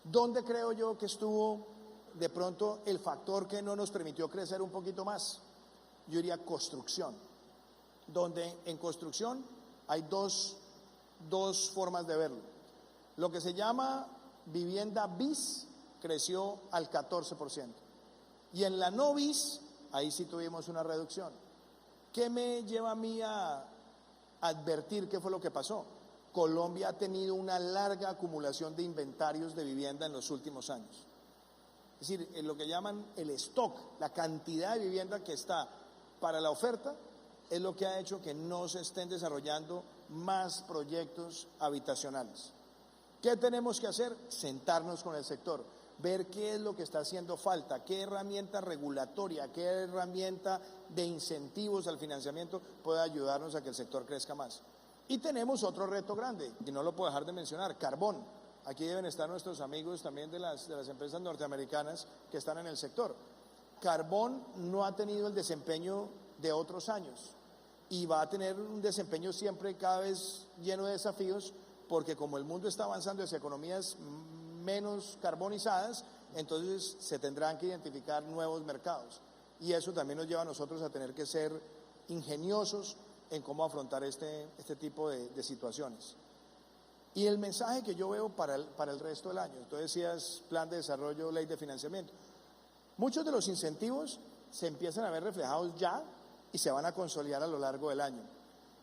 ¿Dónde creo yo que estuvo de pronto el factor que no nos permitió crecer un poquito más? Yo diría construcción, donde en construcción hay dos formas de verlo. Lo que se llama vivienda bis creció al 14%, y en la no bis, ahí sí tuvimos una reducción. ¿Qué me lleva a mí a advertir qué fue lo que pasó? Colombia ha tenido una larga acumulación de inventarios de vivienda en los últimos años. Es decir, en lo que llaman el stock, la cantidad de vivienda que está para la oferta, es lo que ha hecho que no se estén desarrollando más proyectos habitacionales. ¿Qué tenemos que hacer? Sentarnos con el sector, ver qué es lo que está haciendo falta, qué herramienta regulatoria, qué herramienta de incentivos al financiamiento puede ayudarnos a que el sector crezca más. Y tenemos otro reto grande, y no lo puedo dejar de mencionar, carbón. Aquí deben estar nuestros amigos también de las empresas norteamericanas que están en el sector. Carbón no ha tenido el desempeño de otros años y va a tener un desempeño siempre cada vez lleno de desafíos, porque como el mundo está avanzando hacia economías menos carbonizadas, entonces se tendrán que identificar nuevos mercados. Y eso también nos lleva a nosotros a tener que ser ingeniosos en cómo afrontar este tipo de situaciones. Y el mensaje que yo veo para el resto del año, tú decías plan de desarrollo, ley de financiamiento. Muchos de los incentivos se empiezan a ver reflejados ya y se van a consolidar a lo largo del año.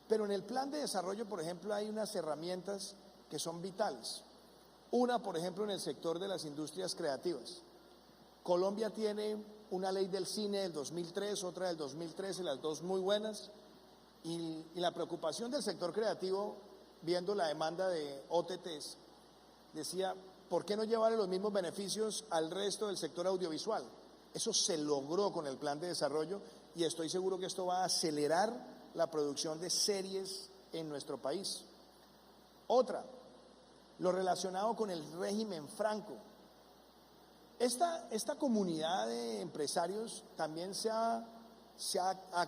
Pero en el plan de desarrollo, por ejemplo, hay unas herramientas que son vitales. Una, por ejemplo, en el sector de las industrias creativas. Colombia tiene una ley del cine del 2003, otra del 2013, las dos muy buenas. Y la preocupación del sector creativo, viendo la demanda de OTTs, decía, ¿por qué no llevarle los mismos beneficios al resto del sector audiovisual? Eso se logró con el plan de desarrollo y estoy seguro que esto va a acelerar la producción de series en nuestro país. Otra, lo relacionado con el régimen franco. Esta comunidad de empresarios también ha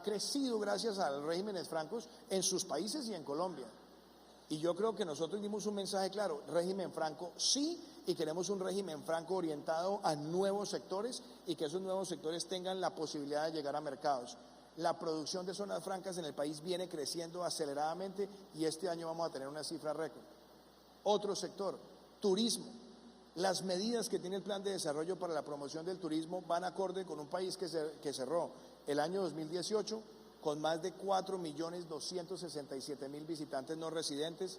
crecido gracias a los regímenes francos en sus países y en Colombia. Y yo creo que nosotros dimos un mensaje claro, régimen franco sí, y queremos un régimen franco orientado a nuevos sectores y que esos nuevos sectores tengan la posibilidad de llegar a mercados. La producción de zonas francas en el país viene creciendo aceleradamente y este año vamos a tener una cifra récord. Otro sector, turismo. Las medidas que tiene el plan de desarrollo para la promoción del turismo van acorde con un país que cerró el año 2018 con más de 4.267.000 visitantes no residentes,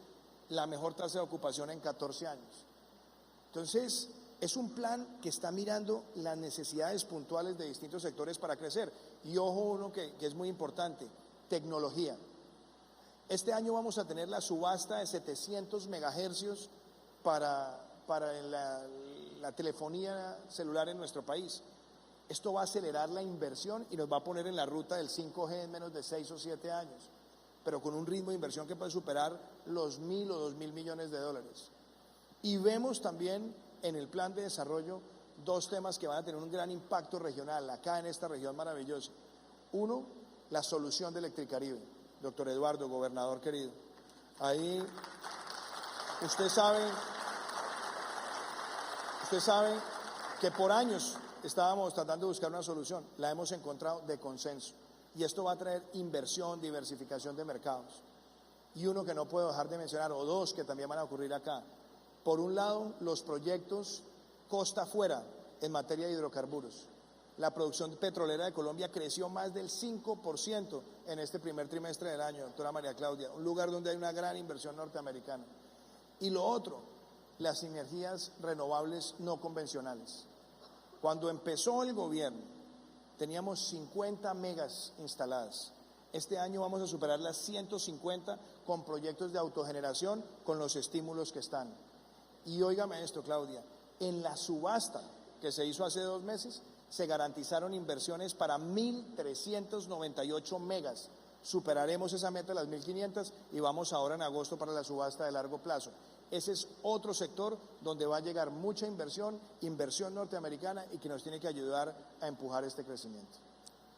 la mejor tasa de ocupación en 14 años. Entonces, es un plan que está mirando las necesidades puntuales de distintos sectores para crecer. Y ojo, uno que es muy importante, tecnología. Este año vamos a tener la subasta de 700 megahercios para la telefonía celular en nuestro país. Esto va a acelerar la inversión y nos va a poner en la ruta del 5G en menos de 6 o 7 años, pero con un ritmo de inversión que puede superar los 1.000 o 2.000 millones de dólares. Y vemos también en el plan de desarrollo dos temas que van a tener un gran impacto regional acá en esta región maravillosa. Uno, la solución de Electricaribe. Doctor Eduardo, gobernador querido, ahí usted sabe que por años estábamos tratando de buscar una solución, la hemos encontrado de consenso y esto va a traer inversión, diversificación de mercados. Y uno que no puedo dejar de mencionar, o dos que también van a ocurrir acá. Por un lado, los proyectos costa afuera en materia de hidrocarburos. La producción petrolera de Colombia creció más del 5% en este primer trimestre del año, doctora María Claudia, un lugar donde hay una gran inversión norteamericana. Y lo otro, las energías renovables no convencionales. Cuando empezó el gobierno, teníamos 50 megas instaladas. Este año vamos a superar las 150 con proyectos de autogeneración con los estímulos que están. Y óigame esto, Claudia, en la subasta que se hizo hace 2 meses, se garantizaron inversiones para 1.398 megas. Superaremos esa meta de las 1.500 y vamos ahora en agosto para la subasta de largo plazo. Ese es otro sector donde va a llegar mucha inversión norteamericana y que nos tiene que ayudar a empujar este crecimiento.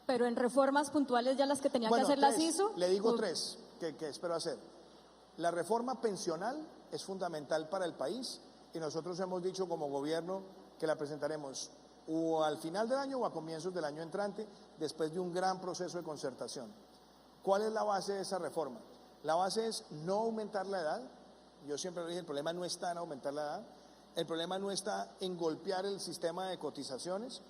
Pero en reformas puntuales ya las que tenía que hacer las hizo. Le digo 3 que espero hacer. La reforma pensional es fundamental para el país y nosotros hemos dicho como gobierno que la presentaremos o al final del año o a comienzos del año entrante, después de un gran proceso de concertación. ¿Cuál es la base de esa reforma? La base es no aumentar la edad. Yo siempre lo dije, el problema no está en aumentar la edad, el problema no está en golpear el sistema de cotizaciones,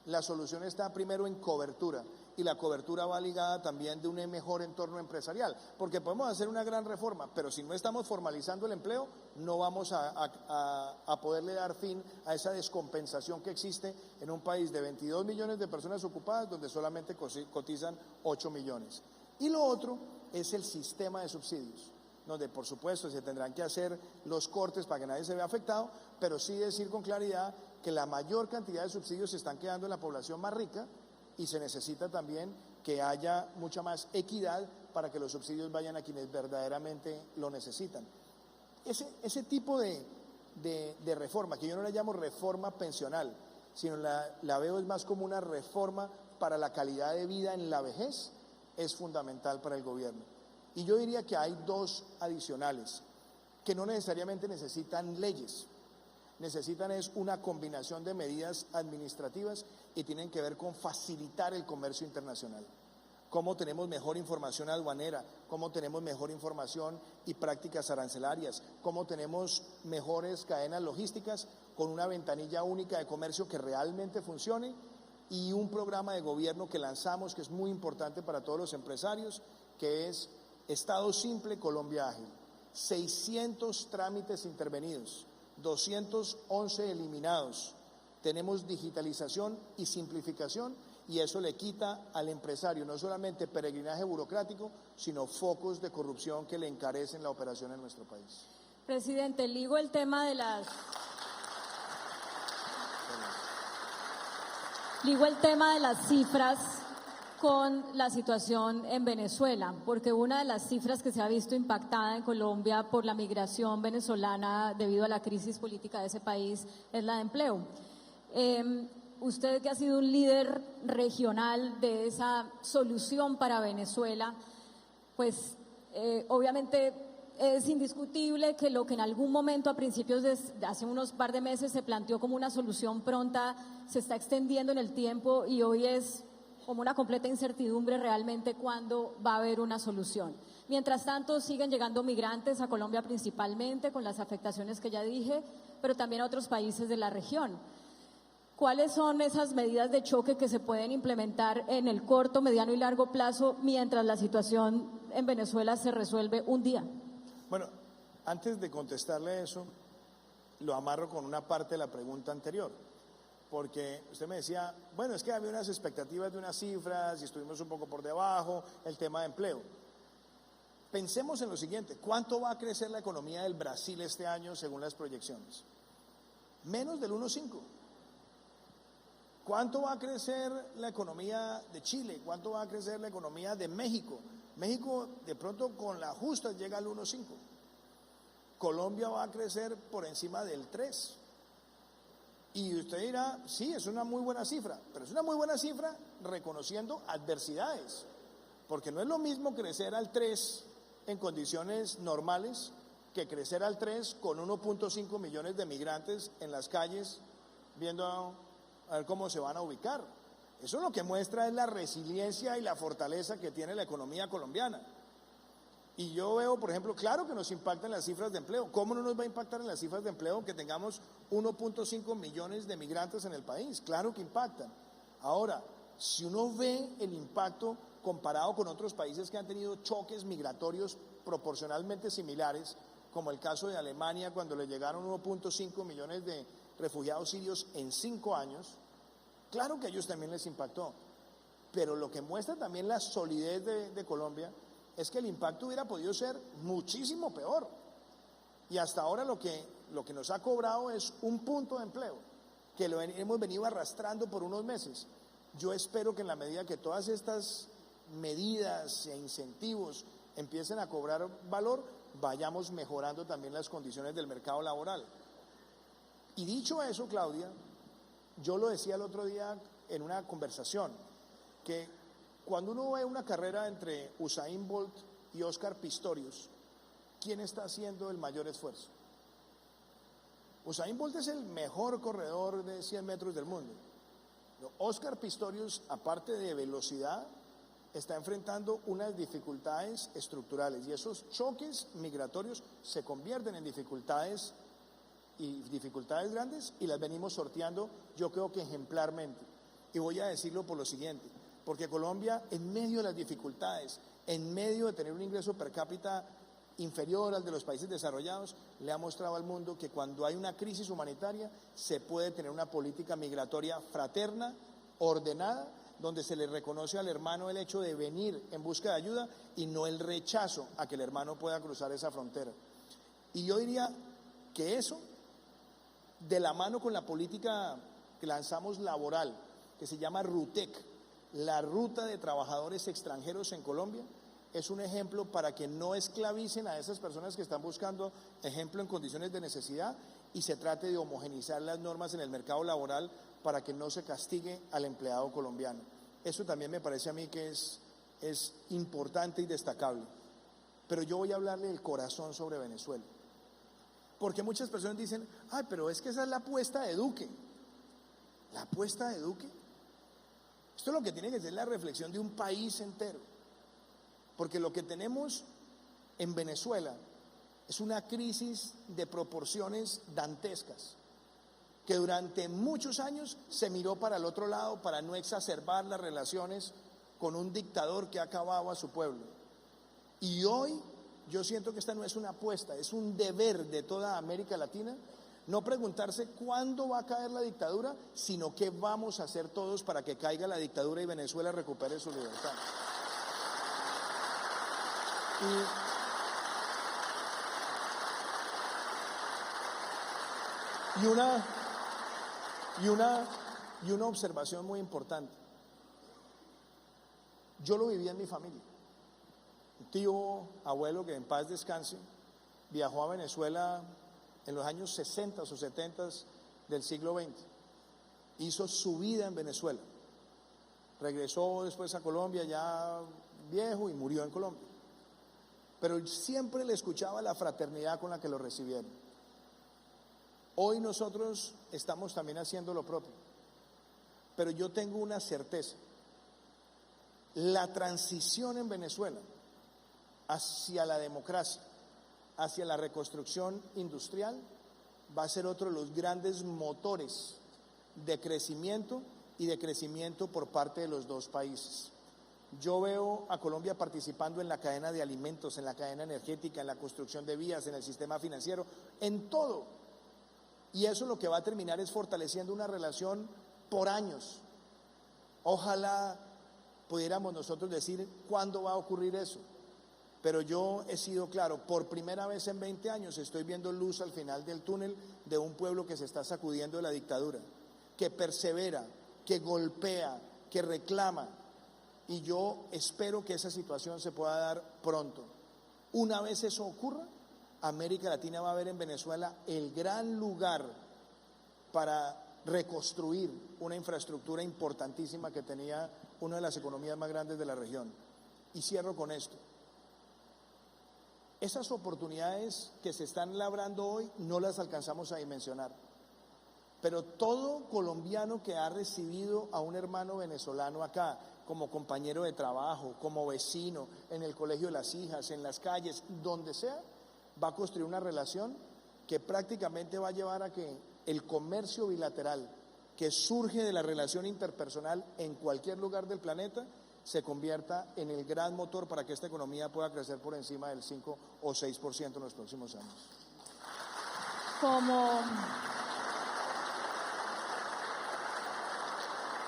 la solución está primero en cobertura, y la cobertura va ligada también de un mejor entorno empresarial, porque podemos hacer una gran reforma, pero si no estamos formalizando el empleo, no vamos a poderle dar fin a esa descompensación que existe en un país de 22 millones de personas ocupadas, donde solamente cotizan 8 millones. Y lo otro es el sistema de subsidios, donde por supuesto se tendrán que hacer los cortes para que nadie se vea afectado, pero sí decir con claridad que la mayor cantidad de subsidios se están quedando en la población más rica y se necesita también que haya mucha más equidad para que los subsidios vayan a quienes verdaderamente lo necesitan. Ese tipo de reforma, que yo no la llamo reforma pensional, sino la veo es más como una reforma para la calidad de vida en la vejez, es fundamental para el gobierno. Y yo diría que hay dos adicionales, que no necesariamente necesitan leyes, necesitan es una combinación de medidas administrativas y tienen que ver con facilitar el comercio internacional. Cómo tenemos mejor información aduanera, cómo tenemos mejor información y prácticas arancelarias, cómo tenemos mejores cadenas logísticas con una ventanilla única de comercio que realmente funcione y un programa de gobierno que lanzamos que es muy importante para todos los empresarios, que es Estado Simple, Colombia Ágil. 600 trámites intervenidos, 211 eliminados. Tenemos digitalización y simplificación y eso le quita al empresario no solamente peregrinaje burocrático, sino focos de corrupción que le encarecen la operación en nuestro país. Presidente, ligo el tema de las cifras con la situación en Venezuela, porque una de las cifras que se ha visto impactada en Colombia por la migración venezolana debido a la crisis política de ese país es la de empleo. Usted, que ha sido un líder regional de esa solución para Venezuela, pues obviamente es indiscutible que lo que en algún momento a principios de hace unos par de meses se planteó como una solución pronta se está extendiendo en el tiempo y hoy es como una completa incertidumbre realmente cuándo va a haber una solución. Mientras tanto, siguen llegando migrantes a Colombia principalmente, con las afectaciones que ya dije, pero también a otros países de la región. ¿Cuáles son esas medidas de choque que se pueden implementar en el corto, mediano y largo plazo mientras la situación en Venezuela se resuelve un día? Bueno, antes de contestarle eso, lo amarro con una parte de la pregunta anterior. Porque usted me decía, bueno, es que había unas expectativas de unas cifras y estuvimos un poco por debajo, el tema de empleo. Pensemos en lo siguiente, ¿cuánto va a crecer la economía del Brasil este año según las proyecciones? Menos del 1,5. ¿Cuánto va a crecer la economía de Chile? ¿Cuánto va a crecer la economía de México? México de pronto con la justa llega al 1,5. Colombia va a crecer por encima del 3. Y usted dirá, sí, es una muy buena cifra, pero es una muy buena cifra reconociendo adversidades, porque no es lo mismo crecer al 3 en condiciones normales que crecer al 3 con 1.5 millones de migrantes en las calles viendo a ver cómo se van a ubicar. Eso lo que muestra es la resiliencia y la fortaleza que tiene la economía colombiana. Y yo veo, por ejemplo, claro que nos impactan las cifras de empleo. ¿Cómo no nos va a impactar en las cifras de empleo que tengamos 1.5 millones de migrantes en el país? Claro que impactan. Ahora, si uno ve el impacto comparado con otros países que han tenido choques migratorios proporcionalmente similares, como el caso de Alemania cuando le llegaron 1.5 millones de refugiados sirios en 5 años, claro que a ellos también les impactó. Pero lo que muestra también la solidez de Colombia es que el impacto hubiera podido ser muchísimo peor. Y hasta ahora lo que nos ha cobrado es un punto de empleo, que lo hemos venido arrastrando por unos meses. Yo espero que en la medida que todas estas medidas e incentivos empiecen a cobrar valor, vayamos mejorando también las condiciones del mercado laboral. Y dicho eso, Claudia, yo lo decía el otro día en una conversación, que cuando uno ve una carrera entre Usain Bolt y Oscar Pistorius, ¿quién está haciendo el mayor esfuerzo? Usain Bolt es el mejor corredor de 100 metros del mundo. Oscar Pistorius, aparte de velocidad, está enfrentando unas dificultades estructurales y esos choques migratorios se convierten en dificultades grandes y las venimos sorteando, yo creo que ejemplarmente. Y voy a decirlo por lo siguiente, porque Colombia, en medio de las dificultades, en medio de tener un ingreso per cápita inferior al de los países desarrollados, le ha mostrado al mundo que cuando hay una crisis humanitaria se puede tener una política migratoria fraterna, ordenada, donde se le reconoce al hermano el hecho de venir en busca de ayuda y no el rechazo a que el hermano pueda cruzar esa frontera. Y yo diría que eso, de la mano con la política que lanzamos laboral, que se llama RUTEC, la ruta de trabajadores extranjeros en Colombia, es un ejemplo para que no esclavicen a esas personas que están buscando ejemplo en condiciones de necesidad y se trate de homogeneizar las normas en el mercado laboral para que no se castigue al empleado colombiano. Eso también me parece a mí que es importante y destacable. Pero yo voy a hablarle del corazón sobre Venezuela. Porque muchas personas dicen, ay, pero es que esa es la apuesta de Duque. ¿La apuesta de Duque? Esto es lo que tiene que ser la reflexión de un país entero. Porque lo que tenemos en Venezuela es una crisis de proporciones dantescas, que durante muchos años se miró para el otro lado para no exacerbar las relaciones con un dictador que acababa a su pueblo. Y hoy yo siento que esta no es una apuesta, es un deber de toda América Latina, no preguntarse cuándo va a caer la dictadura, sino qué vamos a hacer todos para que caiga la dictadura y Venezuela recupere su libertad. Y una observación muy importante. Yo lo viví en mi familia. Un tío, abuelo, que en paz descanse, viajó a Venezuela en los años 60 o 70 del siglo XX. Hizo su vida en Venezuela. Regresó después a Colombia ya viejo y murió en Colombia. Pero siempre le escuchaba la fraternidad con la que lo recibieron. Hoy nosotros estamos también haciendo lo propio. Pero yo tengo una certeza. La transición en Venezuela hacia la democracia, hacia la reconstrucción industrial, va a ser otro de los grandes motores de crecimiento y de crecimiento por parte de los dos países. Yo veo a Colombia participando en la cadena de alimentos, en la cadena energética, en la construcción de vías, en el sistema financiero, en todo. Y eso lo que va a terminar es fortaleciendo una relación por años. Ojalá pudiéramos nosotros decir cuándo va a ocurrir eso. Pero yo he sido claro, por primera vez en 20 años estoy viendo luz al final del túnel de un pueblo que se está sacudiendo de la dictadura, que persevera, que golpea, que reclama. Y yo espero que esa situación se pueda dar pronto. Una vez eso ocurra, América Latina va a ver en Venezuela el gran lugar para reconstruir una infraestructura importantísima que tenía una de las economías más grandes de la región. Y cierro con esto. Esas oportunidades que se están labrando hoy no las alcanzamos a dimensionar. Pero todo colombiano que ha recibido a un hermano venezolano acá, como compañero de trabajo, como vecino, en el colegio de las hijas, en las calles, donde sea, va a construir una relación que prácticamente va a llevar a que el comercio bilateral que surge de la relación interpersonal en cualquier lugar del planeta se convierta en el gran motor para que esta economía pueda crecer por encima del 5 o 6% en los próximos años.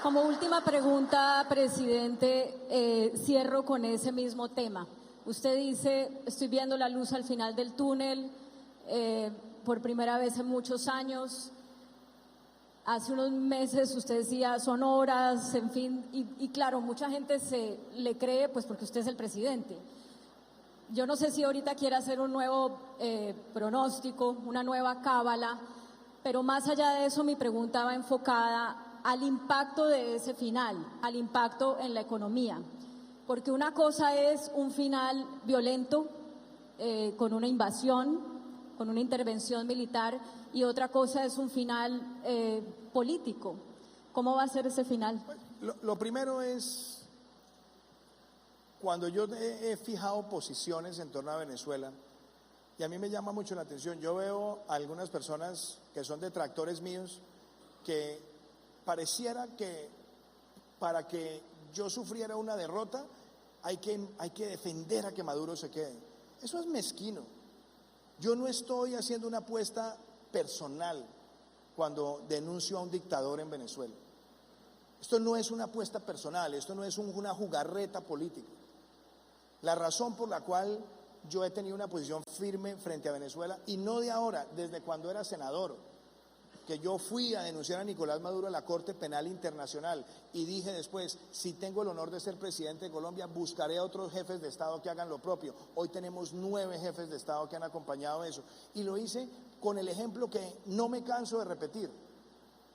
Como última pregunta, presidente, cierro con ese mismo tema. Usted dice, estoy viendo la luz al final del túnel, por primera vez en muchos años. Hace unos meses usted decía, son horas, en fin, y claro, mucha gente se le cree, pues porque usted es el presidente. Yo no sé si ahorita quiere hacer un nuevo pronóstico, una nueva cábala, pero más allá de eso mi pregunta va enfocada al impacto de ese final, al impacto en la economía. Porque una cosa es un final violento, con una invasión, con una intervención militar, y otra cosa es un final político. ¿Cómo va a ser ese final? Lo primero es, cuando yo he fijado posiciones en torno a Venezuela, y a mí me llama mucho la atención, yo veo a algunas personas que son detractores míos, que pareciera que para que yo sufriera una derrota hay que defender a que Maduro se quede. Eso es mezquino. Yo no estoy haciendo una apuesta personal cuando denuncio a un dictador en Venezuela. Esto no es una apuesta personal, esto no es una jugarreta política. La razón por la cual yo he tenido una posición firme frente a Venezuela, y no de ahora, desde cuando era senador, que yo fui a denunciar a Nicolás Maduro a la Corte Penal Internacional y dije después, si tengo el honor de ser presidente de Colombia, buscaré a otros jefes de Estado que hagan lo propio. Hoy tenemos 9 jefes de Estado que han acompañado eso. Y lo hice con el ejemplo que no me canso de repetir.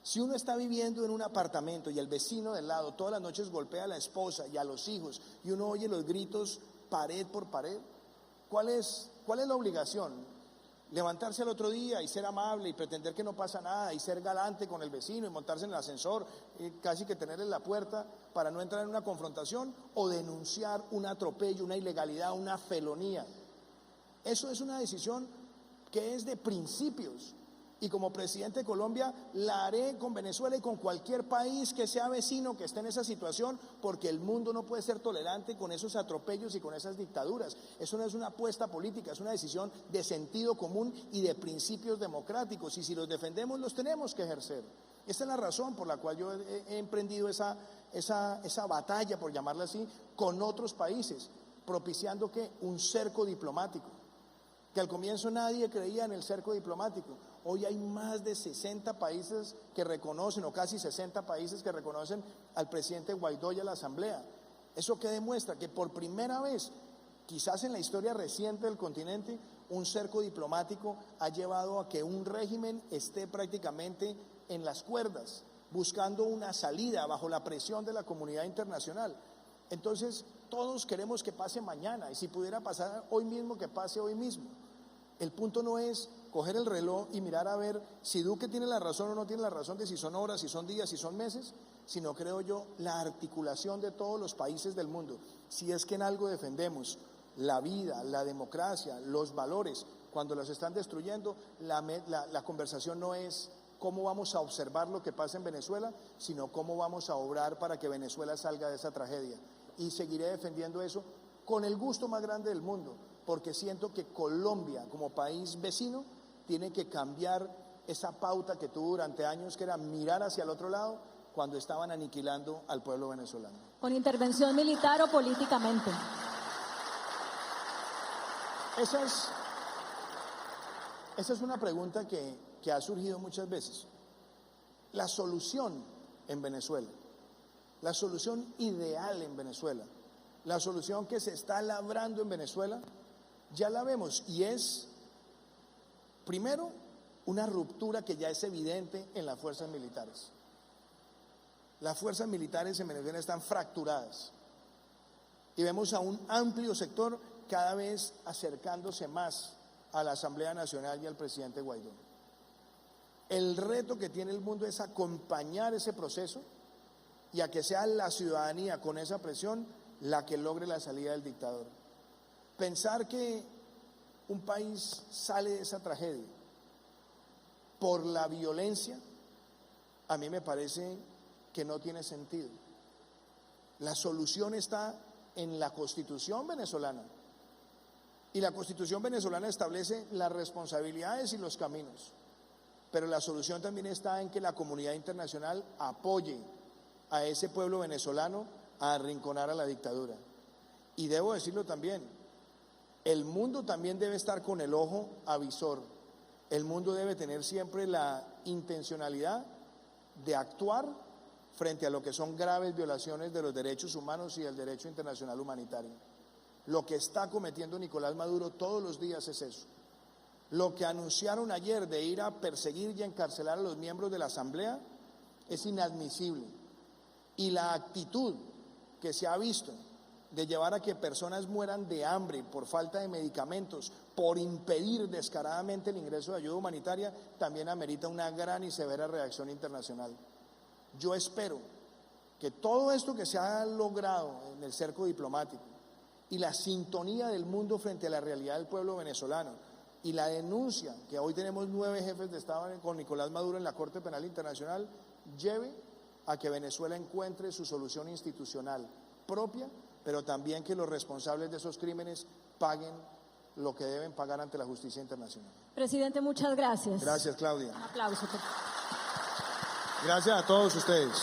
Si uno está viviendo en un apartamento y el vecino del lado todas las noches golpea a la esposa y a los hijos y uno oye los gritos pared por pared, ¿cuál es la obligación? Levantarse al otro día y ser amable y pretender que no pasa nada y ser galante con el vecino y montarse en el ascensor y casi que tenerle la puerta para no entrar en una confrontación, o denunciar un atropello, una ilegalidad, una felonía. Eso es una decisión que es de principios. Y como presidente de Colombia la haré con Venezuela y con cualquier país que sea vecino que esté en esa situación, porque el mundo no puede ser tolerante con esos atropellos y con esas dictaduras. Eso no es una apuesta política, es una decisión de sentido común y de principios democráticos, y si los defendemos los tenemos que ejercer. Esta es la razón por la cual yo he emprendido esa batalla, por llamarla así, con otros países, propiciando que un cerco diplomático, que al comienzo nadie creía en el cerco diplomático. Hoy hay más de 60 países que reconocen, o casi 60 países que reconocen al presidente Guaidó y a la Asamblea. ¿Eso qué demuestra? Que por primera vez, quizás en la historia reciente del continente, un cerco diplomático ha llevado a que un régimen esté prácticamente en las cuerdas, buscando una salida bajo la presión de la comunidad internacional. Entonces, todos queremos que pase mañana, y si pudiera pasar hoy mismo, que pase hoy mismo. El punto no es coger el reloj y mirar a ver si Duque tiene la razón o no tiene la razón, de si son horas, si son días, si son meses, sino, creo yo, la articulación de todos los países del mundo. Si es que en algo defendemos la vida, la democracia, los valores, cuando los están destruyendo, la conversación no es cómo vamos a observar lo que pasa en Venezuela, sino cómo vamos a obrar para que Venezuela salga de esa tragedia. Y seguiré defendiendo eso con el gusto más grande del mundo, porque siento que Colombia, como país vecino, tiene que cambiar esa pauta que tuvo durante años, que era mirar hacia el otro lado cuando estaban aniquilando al pueblo venezolano. ¿Con intervención militar o políticamente? Esa es una pregunta que ha surgido muchas veces. La solución en Venezuela, la solución ideal en Venezuela, la solución que se está labrando en Venezuela, ya la vemos, y es, primero, una ruptura que ya es evidente en las fuerzas militares. Las fuerzas militares en Venezuela están fracturadas y vemos a un amplio sector cada vez acercándose más a la Asamblea Nacional y al presidente Guaidó. El reto que tiene el mundo es acompañar ese proceso y a que sea la ciudadanía, con esa presión, la que logre la salida del dictador. Pensar que un país sale de esa tragedia por la violencia, a mí me parece que no tiene sentido. La solución está en la Constitución venezolana, y la Constitución venezolana establece las responsabilidades y los caminos, pero la solución también está en que la comunidad internacional apoye a ese pueblo venezolano a arrinconar a la dictadura. Y debo decirlo también, el mundo también debe estar con el ojo avisor. El mundo debe tener siempre la intencionalidad de actuar frente a lo que son graves violaciones de los derechos humanos y del derecho internacional humanitario. Lo que está cometiendo Nicolás Maduro todos los días es eso. Lo que anunciaron ayer de ir a perseguir y encarcelar a los miembros de la Asamblea es inadmisible. Y la actitud que se ha visto de llevar a que personas mueran de hambre por falta de medicamentos, por impedir descaradamente el ingreso de ayuda humanitaria, también amerita una gran y severa reacción internacional. Yo espero que todo esto que se ha logrado en el cerco diplomático y la sintonía del mundo frente a la realidad del pueblo venezolano y la denuncia que hoy tenemos 9 jefes de Estado con Nicolás Maduro en la Corte Penal Internacional lleve a que Venezuela encuentre su solución institucional propia, pero también que los responsables de esos crímenes paguen lo que deben pagar ante la justicia internacional. Presidente, muchas gracias. Gracias, Claudia. Un aplauso. Gracias a todos ustedes.